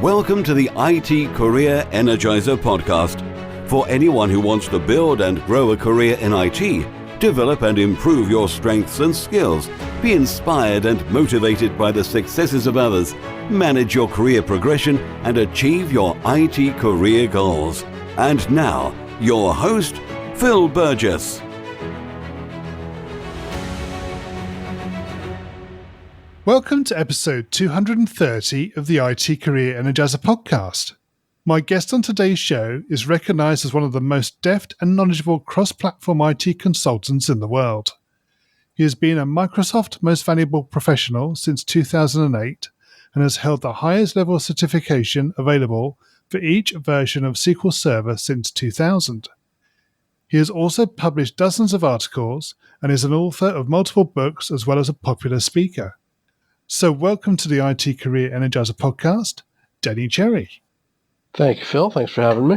Welcome to the IT Career Energizer podcast. For anyone who wants to build and grow a career in IT, develop and improve your strengths and skills, be inspired and motivated by the successes of others, manage your career progression, and achieve your IT career goals. And now, your host, Phil Burgess. Welcome to episode 230 of the IT Career Energizer podcast. My guest on today's show is recognised as one of the most deft and knowledgeable cross-platform IT consultants in the world. He has been a Microsoft Most Valuable Professional since 2008 and has held the highest level of certification available for each version of SQL Server since 2000. He has also published dozens of articles and is an author of multiple books as well as a popular speaker. So welcome to the IT Career Energizer podcast, Denny Cherry. Thank you, Phil. Thanks for having me.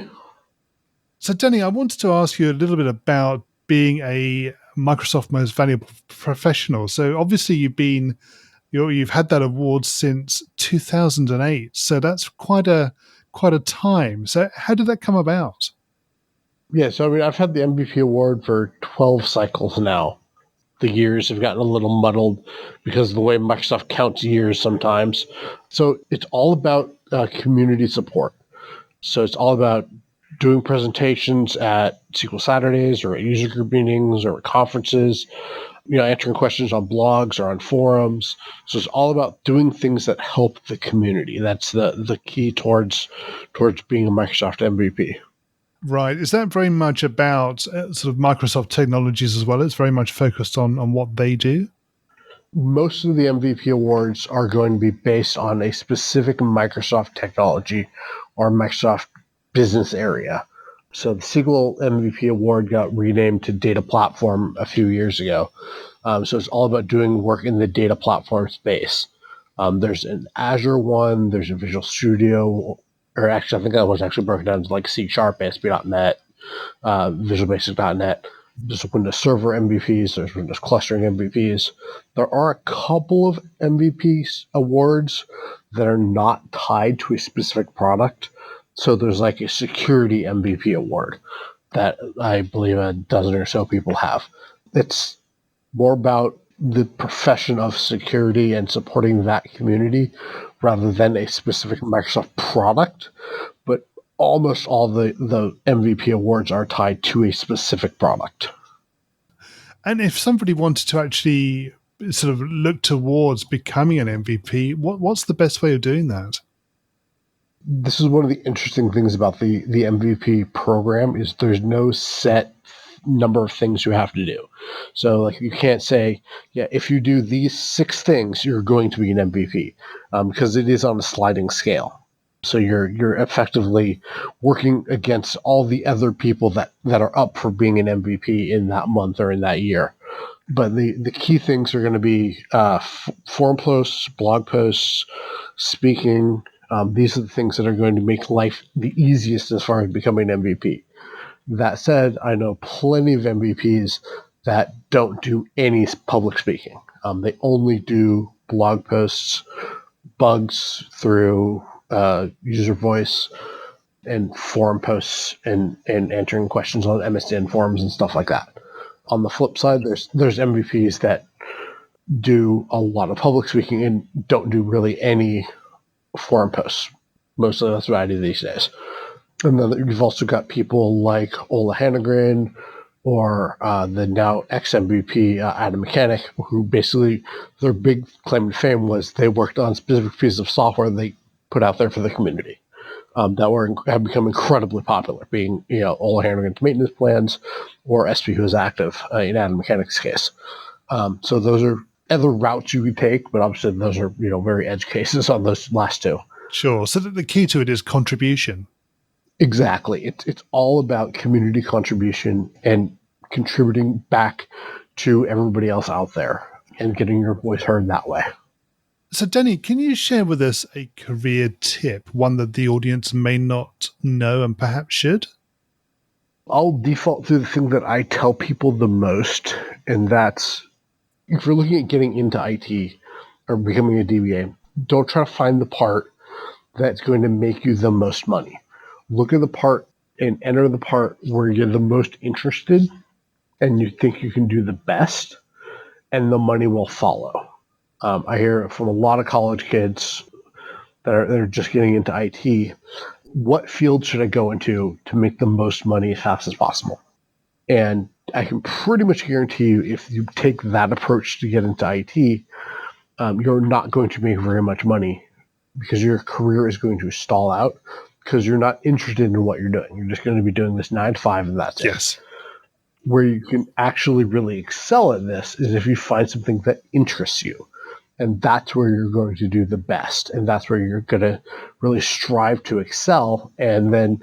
So Denny, I wanted to ask you a little bit about being a Microsoft Most Valuable Professional. So obviously you've had that award since 2008. So that's quite a time. So how did that come about? Yeah, so I've had the MVP award for 12 cycles now. The years have gotten a little muddled because of the way Microsoft counts years sometimes. So it's all about community support. So it's all about doing presentations at SQL Saturdays or at user group meetings or at conferences, answering questions on blogs or on forums. So it's all about doing things that help the community. That's the key towards being a Microsoft MVP. Right. Is that very much about sort of Microsoft technologies as well? It's very much focused on what they do? Most of the MVP awards are going to be based on a specific Microsoft technology or Microsoft business area. So the SQL MVP award got renamed to Data Platform a few years ago. So it's all about doing work in the data platform space. There's an Azure one, there's a Visual Studio, or actually, I think that was actually broken down to like C#, ASP.NET, Visual Basic.NET. There's Windows Server MVPs, there's Windows Clustering MVPs. There are a couple of MVP awards that are not tied to a specific product. So there's like a security MVP award that I believe a dozen or so people have. It's more about the profession of security and supporting that community rather than a specific Microsoft product. But almost all the MVP awards are tied to a specific product. And if somebody wanted to actually sort of look towards becoming an MVP, what's the best way of doing that? This is one of the interesting things about the MVP program is there's no set number of things you have to do. So like you can't say, if you do these 6 things, you're going to be an MVP because it is on a sliding scale. So you're effectively working against all the other people that are up for being an MVP in that month or in that year. But the key things are going to be forum posts, blog posts, speaking. These are the things that are going to make life the easiest as far as becoming an MVP. That said, I know plenty of MVPs that don't do any public speaking. They only do blog posts, bugs through user voice, and forum posts and answering questions on MSN forums and stuff like that. On the flip side, there's MVPs that do a lot of public speaking and don't do really any forum posts. Mostly that's what I do these days. And then you've also got people like Ola Hannegren or the now ex-MVP Adam Mechanic, who basically their big claim to fame was they worked on specific pieces of software they put out there for the community that have become incredibly popular, being Ola Hannegren's maintenance plans or SP Who's Active in Adam Mechanic's case. So those are other routes you could take, but obviously those are very edge cases on those last 2. Sure. So the key to it is contribution. Exactly. It's all about community contribution and contributing back to everybody else out there and getting your voice heard that way. So Denny, can you share with us a career tip, one that the audience may not know and perhaps should? I'll default to the thing that I tell people the most, and that's if you're looking at getting into IT or becoming a DBA, don't try to find the part that's going to make you the most money. Look at the part and enter the part where you're the most interested and you think you can do the best, and the money will follow. I hear from a lot of college kids that are just getting into IT. What field should I go into to make the most money as fast as possible? And I can pretty much guarantee you, if you take that approach to get into IT, you're not going to make very much money because your career is going to stall out because you're not interested in what you're doing. You're just going to be doing this 9 to 5 and that's it. Yes. Where you can actually really excel at this is if you find something that interests you. And that's where you're going to do the best. And that's where you're going to really strive to excel. And then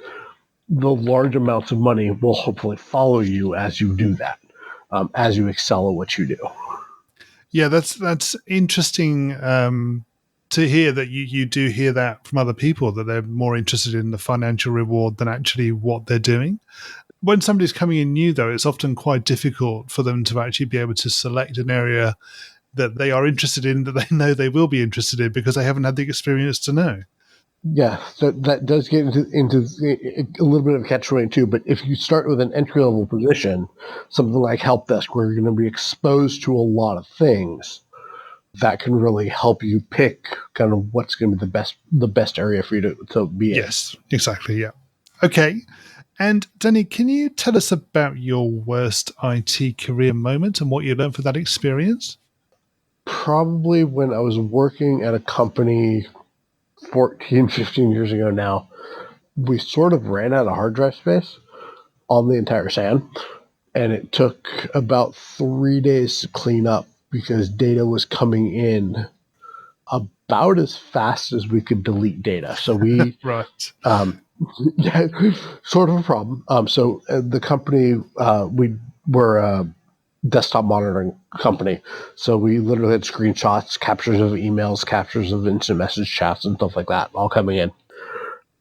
the large amounts of money will hopefully follow you as you do that, as you excel at what you do. Yeah, that's interesting to hear that you do hear that from other people, that they're more interested in the financial reward than actually what they're doing. When somebody's coming in new, though, it's often quite difficult for them to actually be able to select an area that they are interested in, that they know they will be interested in, because they haven't had the experience to know. Yeah, that does get into a little bit of a catch-22, but if you start with an entry-level position, something like help desk, where you're going to be exposed to a lot of things, that can really help you pick kind of what's going to be the best area for you to be in. Yes, exactly, yeah. Okay, and Denny, can you tell us about your worst IT career moment and what you learned from that experience? Probably when I was working at a company 14, 15 years ago now, we sort of ran out of hard drive space on the entire SAN, and it took about 3 days to clean up because data was coming in about as fast as we could delete data. So we, Right. yeah, sort of a problem. So the company, we were a desktop monitoring company. So we literally had screenshots, captures of emails, captures of instant message chats and stuff like that all coming in.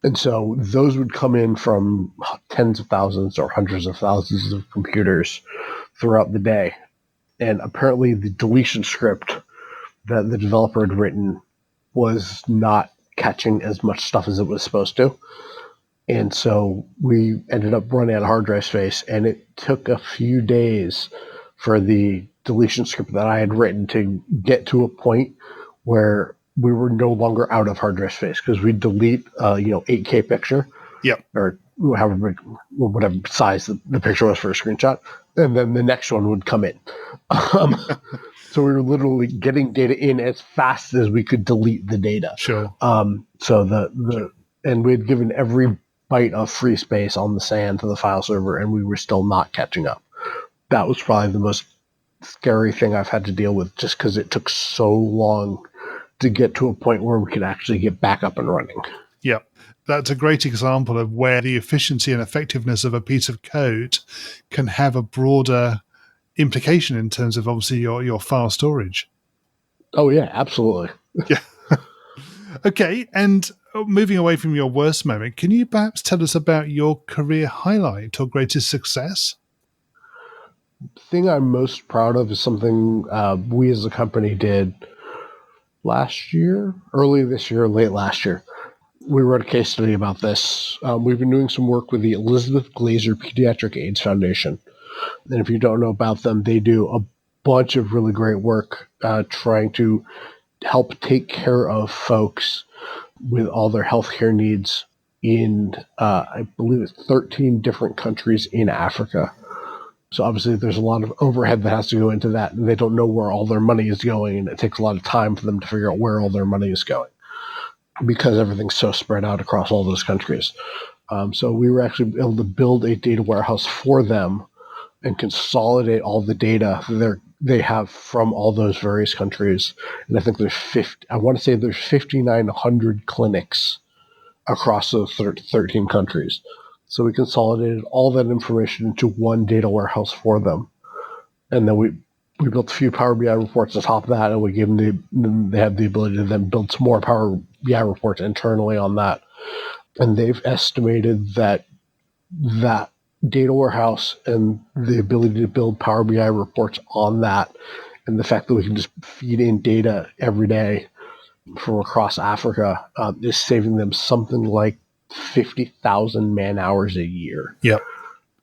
And so those would come in from tens of thousands or hundreds of thousands of computers throughout the day. And apparently the deletion script that the developer had written was not catching as much stuff as it was supposed to. And so we ended up running out of hard drive space, and it took a few days for the deletion script that I had written to get to a point where we were no longer out of hard drive space, because we'd delete 8K picture, Yep. or however big, whatever size the picture was for a screenshot, and then the next one would come in. So we were literally getting data in as fast as we could delete the data. Sure. And we had given every byte of free space on the SAN to the file server, and we were still not catching up. That was probably the most scary thing I've had to deal with, just because it took so long to get to a point where we could actually get back up and running. Yep. That's a great example of where the efficiency and effectiveness of a piece of code can have a broader implication in terms of obviously your file storage. Oh, yeah, absolutely. Yeah. Okay. And moving away from your worst moment, can you perhaps tell us about your career highlight or greatest success? The thing I'm most proud of is something we as a company did early this year, late last year. We wrote a case study about this. We've been doing some work with the Elizabeth Glaser Pediatric AIDS Foundation. And if you don't know about them, they do a bunch of really great work trying to help take care of folks with all their healthcare needs in, I believe it's 13 different countries in Africa. So obviously there's a lot of overhead that has to go into that, and they don't know where all their money is going, and it takes a lot of time for them to figure out where all their money is going, because everything's so spread out across all those countries. So we were actually able to build a data warehouse for them and consolidate all the data they have from all those various countries. And I think there's 5,900 clinics across those 13 countries. So we consolidated all that information into one data warehouse for them. And then we built a few Power BI reports on top of that, and we gave them they have the ability to then build some more Power BI reports internally on that. And they've estimated that data warehouse and the ability to build Power BI reports on that, and the fact that we can just feed in data every day, from across Africa is saving them something like 50,000 man hours a year. Yep.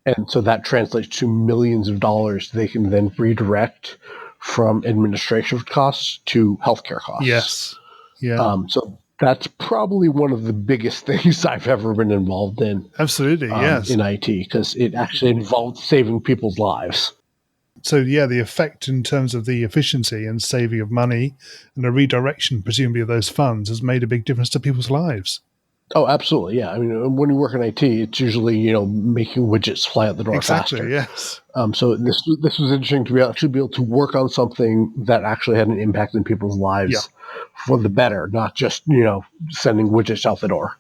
And so that translates to millions of dollars they can then redirect from administrative costs to healthcare costs. Yes. Yeah. So that's probably one of the biggest things I've ever been involved in. Absolutely. Yes. In IT, because it actually involved saving people's lives. So, yeah, the effect in terms of the efficiency and saving of money and the redirection, presumably, of those funds has made a big difference to people's lives. Oh, absolutely. Yeah. I mean, when you work in IT, it's usually, making widgets fly out the door faster. Yes. So this was interesting to actually be able to work on something that actually had an impact in people's lives for the better, not just, sending widgets out the door.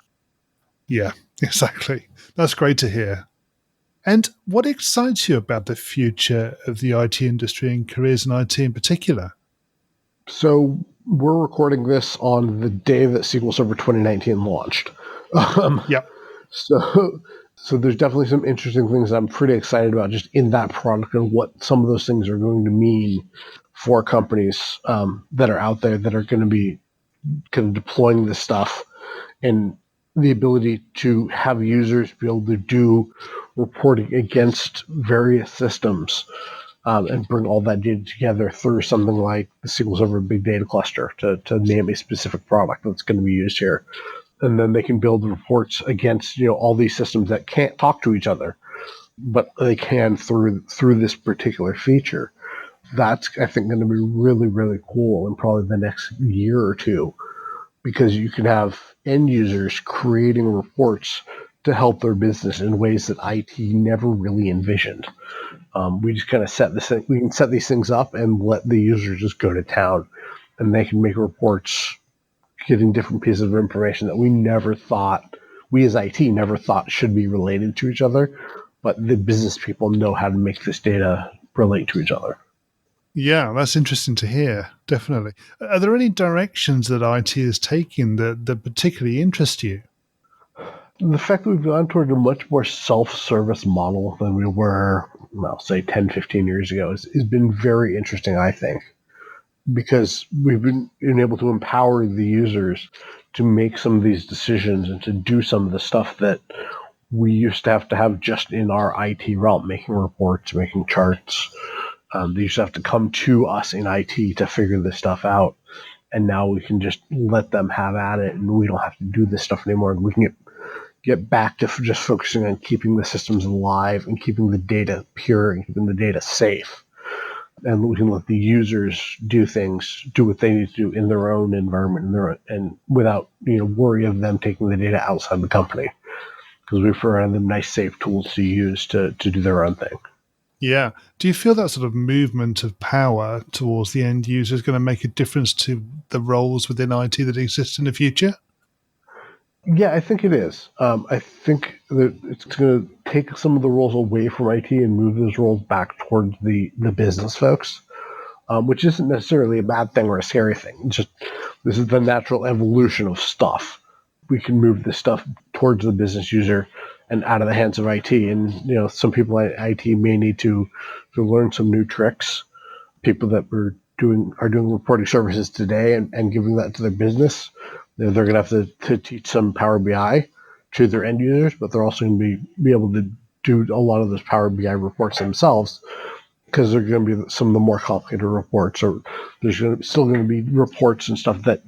Yeah, exactly. That's great to hear. And what excites you about the future of the IT industry and careers in IT in particular? So we're recording this on the day that SQL Server 2019 launched. Yep. So there's definitely some interesting things that I'm pretty excited about just in that product and what some of those things are going to mean for companies that are out there that are going to be kind of deploying this stuff, and the ability to have users be able to do reporting against various systems and bring all that data together through something like the SQL Server Big Data Cluster to name a specific product that's going to be used here. And then they can build reports against all these systems that can't talk to each other, but they can through this particular feature. That's, I think, going to be really, really cool in probably the next year or two, because you can have end users creating reports to help their business in ways that IT never really envisioned. We just kind of we can set these things up and let the users just go to town, and they can make reports getting different pieces of information that we as IT never thought should be related to each other, but the business people know how to make this data relate to each other. Yeah, that's interesting to hear. Definitely. Are there any directions that IT is taking that particularly interest you? The fact that we've gone toward a much more self-service model than we were, say 10, 15 years ago has been very interesting, I think, because we've been able to empower the users to make some of these decisions and to do some of the stuff that we used to have just in our IT realm, making reports, making charts. They used to have to come to us in IT to figure this stuff out. And now we can just let them have at it, and we don't have to do this stuff anymore. We can get back to just focusing on keeping the systems alive and keeping the data pure and keeping the data safe. And we can let the users do what they need to do in their own environment and without worry of them taking the data outside the company, because we've provided them nice, safe tools to use to do their own thing. Yeah. Do you feel that sort of movement of power towards the end user is going to make a difference to the roles within IT that exist in the future? Yeah, I think it is. I think that it's going to take some of the roles away from IT and move those roles back towards the business folks, which isn't necessarily a bad thing or a scary thing. It's just this is the natural evolution of stuff. We can move this stuff towards the business user and out of the hands of IT. And some people at IT may need to learn some new tricks. People that are doing reporting services today and giving that to their business, they're going to have to teach some Power BI to their end users, but they're also going to be able to do a lot of those Power BI reports themselves, because they're going to be some of the more complicated reports, or there's still going to be reports and stuff that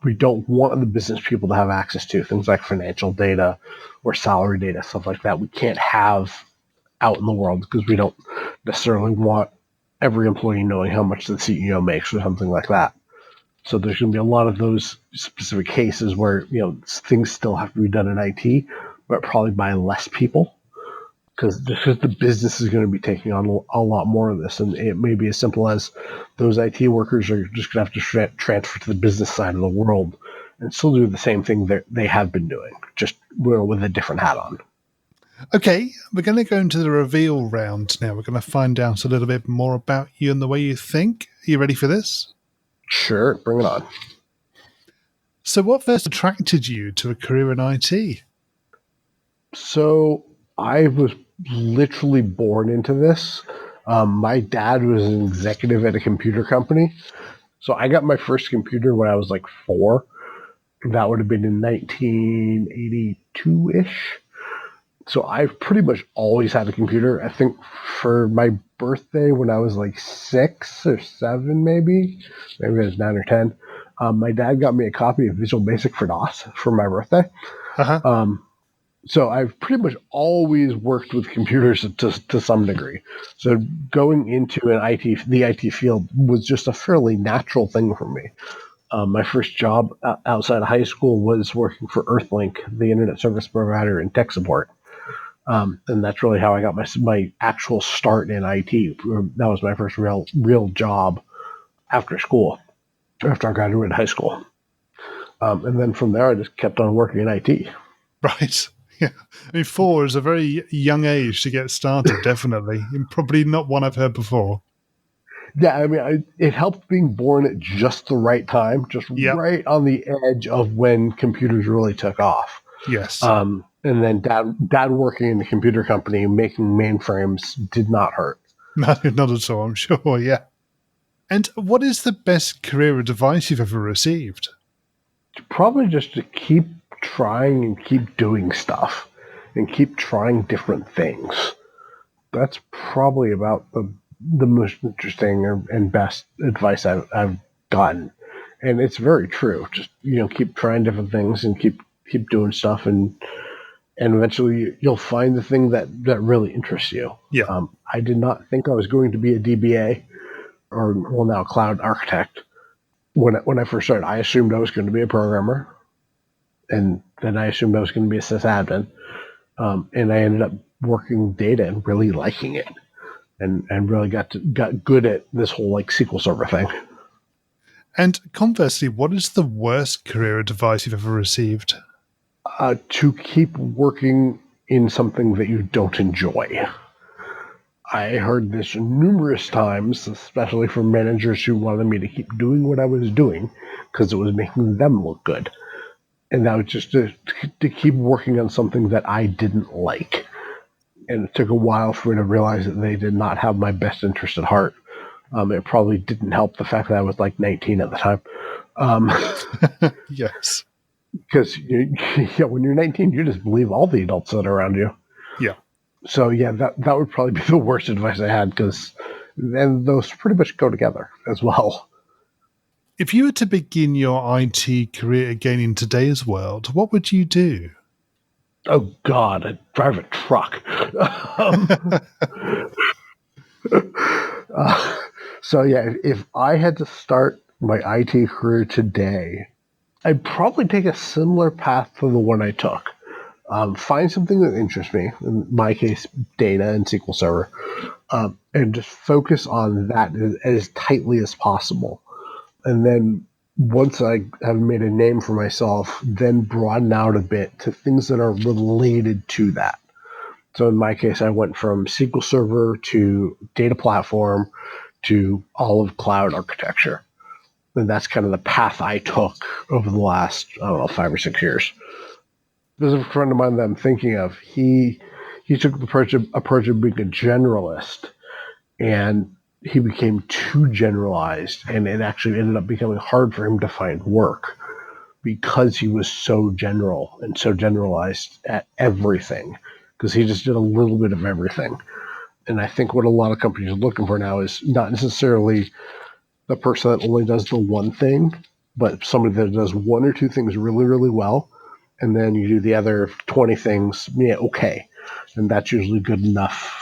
we don't want the business people to have access to, things like financial data or salary data, stuff like that. We can't have out in the world because we don't necessarily want every employee knowing how much the CEO makes or something like that. So there's going to be a lot of those specific cases where things still have to be done in IT, but probably by less people, because the business is going to be taking on a lot more of this, and it may be as simple as those IT workers are just going to have to transfer to the business side of the world and still do the same thing that they have been doing, just with a different hat on. Okay, we're going to go into the reveal round now. We're going to find out a little bit more about you and the way you think. Are you ready for this? Sure, bring it on. So what first attracted you to a career in IT? So I was literally born into this. My dad was an executive at a computer company. So I got my first computer when I was like 4. That would have been in 1982-ish. So I've pretty much always had a computer. I think for my birthday when I was like 6 or 7, maybe it was 9 or 10, my dad got me a copy of Visual Basic for DOS for my birthday. Uh-huh. So I've pretty much always worked with computers to some degree. So going into the IT field was just a fairly natural thing for me. My first job outside of high school was working for Earthlink, the internet service provider, in tech support. And that's really how I got my actual start in IT. That was my first real job after school, after I graduated high school. And then from there, I just kept on working in IT. Right. Yeah. I mean, 4 is a very young age to get started, definitely. And probably not one I've heard before. Yeah, I mean, it helped being born at just the right time, just Yep. right on the edge of when computers really took off. Yes. And then dad working in the computer company making mainframes did not hurt. No, not at all, I'm sure, yeah. And what is the best career advice you've ever received? Probably just to keep trying and keep doing stuff and keep trying different things. That's probably about the most interesting and best advice I've gotten. And it's very true. Just, keep trying different things and keep doing stuff, and eventually you'll find the thing that really interests you. Yeah. I did not think I was going to be a DBA or, well, now a cloud architect. When I first started, I assumed I was going to be a programmer, and then I assumed I was going to be a sysadmin. And I ended up working data and really liking it, and really got good at this whole like SQL Server thing. And conversely, what is the worst career advice you've ever received? To keep working in something that you don't enjoy. I heard this numerous times, especially from managers who wanted me to keep doing what I was doing because it was making them look good. And that was just to keep working on something that I didn't like. And it took a while for me to realize that they did not have my best interest at heart. It probably didn't help the fact that I was like 19 at the time. Yes. Because when you're 19, you just believe all the adults that are around you. Yeah. So yeah, that would probably be the worst advice I had, because then those pretty much go together as well. If you were to begin your IT career again in today's world, what would you do? Oh God, I'd drive a truck. So yeah, if I had to start my IT career today, I'd probably take a similar path to the one I took. Find something that interests me, in my case, data and SQL Server, and just focus on that as tightly as possible. And then once I have made a name for myself, then broaden out a bit to things that are related to that. So in my case, I went from SQL Server to data platform to all of cloud architecture. And that's kind of the path I took over the last, 5 or 6 years. There's a friend of mine that I'm thinking of. He took the approach of being a generalist, and he became too generalized, and it actually ended up becoming hard for him to find work because he was so general and so generalized at everything, because he just did a little bit of everything. And I think what a lot of companies are looking for now is not necessarily the person that only does the one thing, but somebody that does one or two things really, really well, and then you do the other 20 things, okay. And that's usually good enough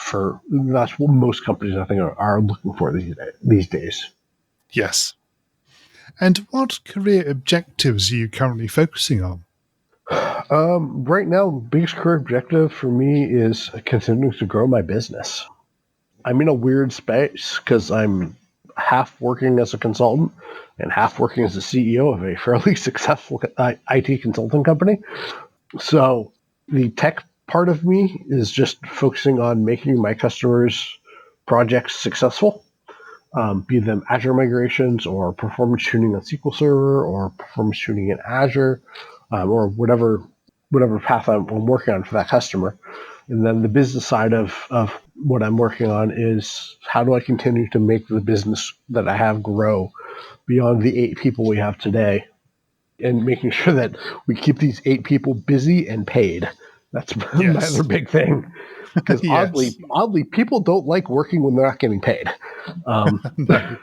that's what most companies, I think, are looking for these days. Yes. And what career objectives are you currently focusing on? Right now, the biggest career objective for me is continuing to grow my business. I'm in a weird space because I'm half working as a consultant and half working as the CEO of a fairly successful IT consulting company. So the tech part of me is just focusing on making my customers' projects successful, be them Azure migrations or performance tuning on SQL Server or performance tuning in Azure, or whatever path I'm working on for that customer. And then the business side of what I'm working on is how do I continue to make the business that I have grow beyond the 8 people we have today, and making sure that we keep these 8 people busy and paid. That's my Yes. other big thing. Because Yes. oddly, people don't like working when they're not getting paid. No.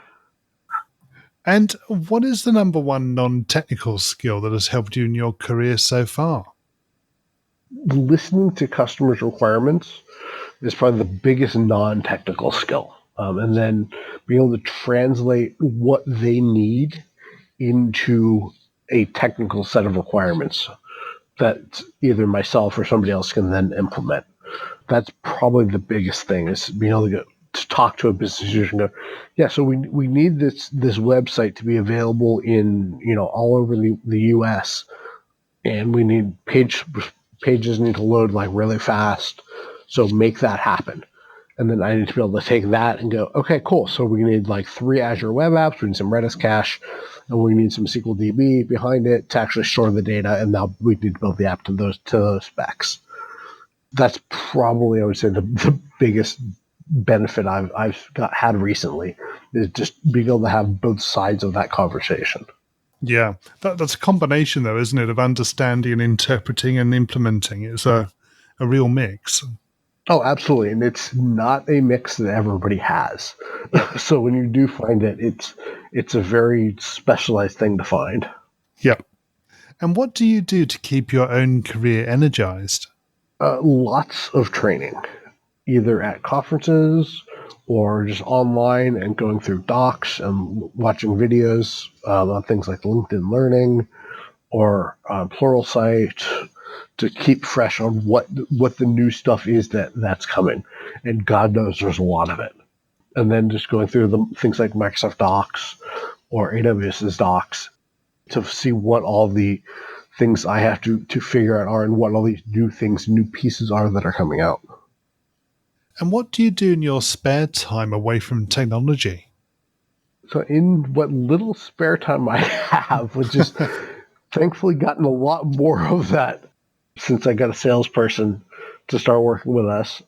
And what is the number one non-technical skill that has helped you in your career so far? Listening to customers' requirements is probably the biggest non-technical skill. And then being able to translate what they need into a technical set of requirements that either myself or somebody else can then implement. That's probably the biggest thing, is being able to talk to a business user and go, yeah, so we need this website to be available in, all over the US, and we need pages need to load like really fast. So make that happen. And then I need to be able to take that and go, okay, cool. So we need like 3 Azure web apps, we need some Redis cache, and we need some SQL DB behind it to actually store the data. And now we need to build the app to those specs. That's probably, I would say, the biggest benefit I've had recently, is just being able to have both sides of that conversation. Yeah, that's a combination, though, isn't it, of understanding and interpreting and implementing. It's a real mix. Oh, absolutely. And it's not a mix that everybody has. So when you do find it, it's a very specialized thing to find. Yeah. And what do you do to keep your own career energized? Lots of training, either at conferences or just online and going through docs and watching videos on things like LinkedIn Learning or Pluralsight, to keep fresh on what the new stuff is that's coming. And God knows there's a lot of it. And then just going through the things like Microsoft Docs or AWS's Docs to see what all the things I have to figure out are, and what all these new things, new pieces are that are coming out. And what do you do in your spare time away from technology? So in what little spare time I have, which is thankfully gotten a lot more of that since I got a salesperson to start working with us.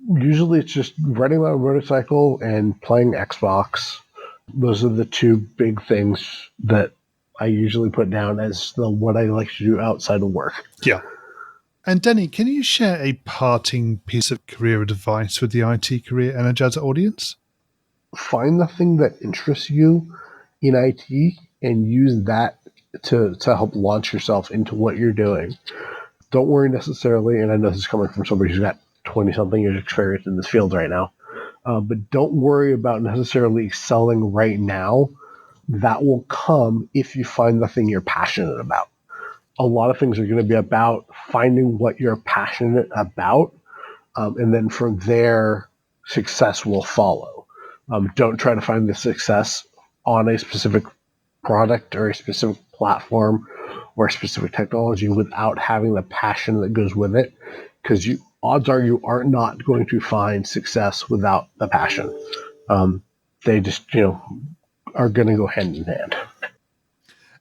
Usually it's just riding my motorcycle and playing Xbox. Those are the 2 big things that I usually put down as what I like to do outside of work. Yeah. And Denny, can you share a parting piece of career advice with the IT Career Energizer audience? Find the thing that interests you in IT and use that to help launch yourself into what you're doing. Don't worry necessarily, and I know this is coming from somebody who's got 20-something years experience in this field right now, but don't worry about necessarily excelling right now. That will come if you find the thing you're passionate about. A lot of things are going to be about finding what you're passionate about, and then from there, success will follow. Don't try to find the success on a specific product or a specific platform or a specific technology without having the passion that goes with it, because odds are you are not going to find success without the passion. They just are going to go hand in hand.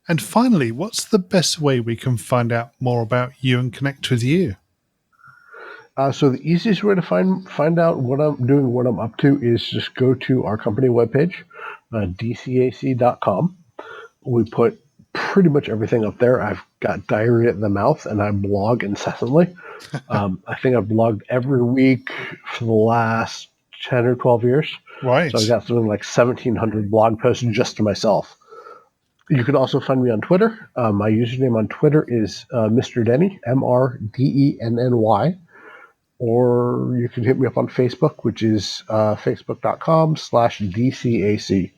And finally, what's the best way we can find out more about you and connect with you? So the easiest way to find out what I'm doing, what I'm up to, is just go to our company webpage, dcac.com. We put pretty much everything up there. I've got diarrhea in the mouth, and I blog incessantly. I think I've blogged every week for the last 10 or 12 years. Right. So I've got something like 1,700 blog posts just to myself. You can also find me on Twitter. My username on Twitter is Mr. Denny, MrDenny. Or you can hit me up on Facebook, which is facebook.com/DCAC.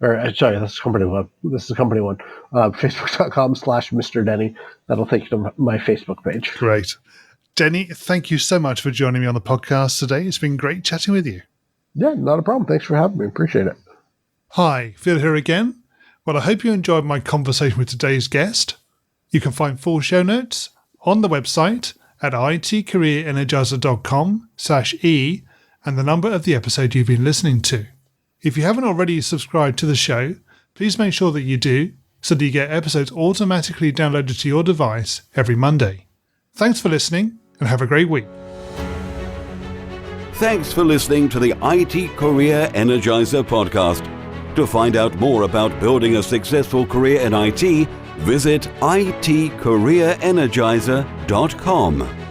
Or sorry, that's the company one. This is the company one. Facebook.com/Mr. Denny. That'll take you to my Facebook page. Great. Denny, thank you so much for joining me on the podcast today. It's been great chatting with you. Yeah, not a problem. Thanks for having me. Appreciate it. Hi, Phil here again. Well, I hope you enjoyed my conversation with today's guest. You can find full show notes on the website at itcareerenergizer.com/e and the number of the episode you've been listening to. If you haven't already subscribed to the show, please make sure that you do, so that you get episodes automatically downloaded to your device every Monday. Thanks for listening, and have a great week. Thanks for listening to the IT Career Energizer podcast. To find out more about building a successful career in IT, visit itcareerenergizer.com.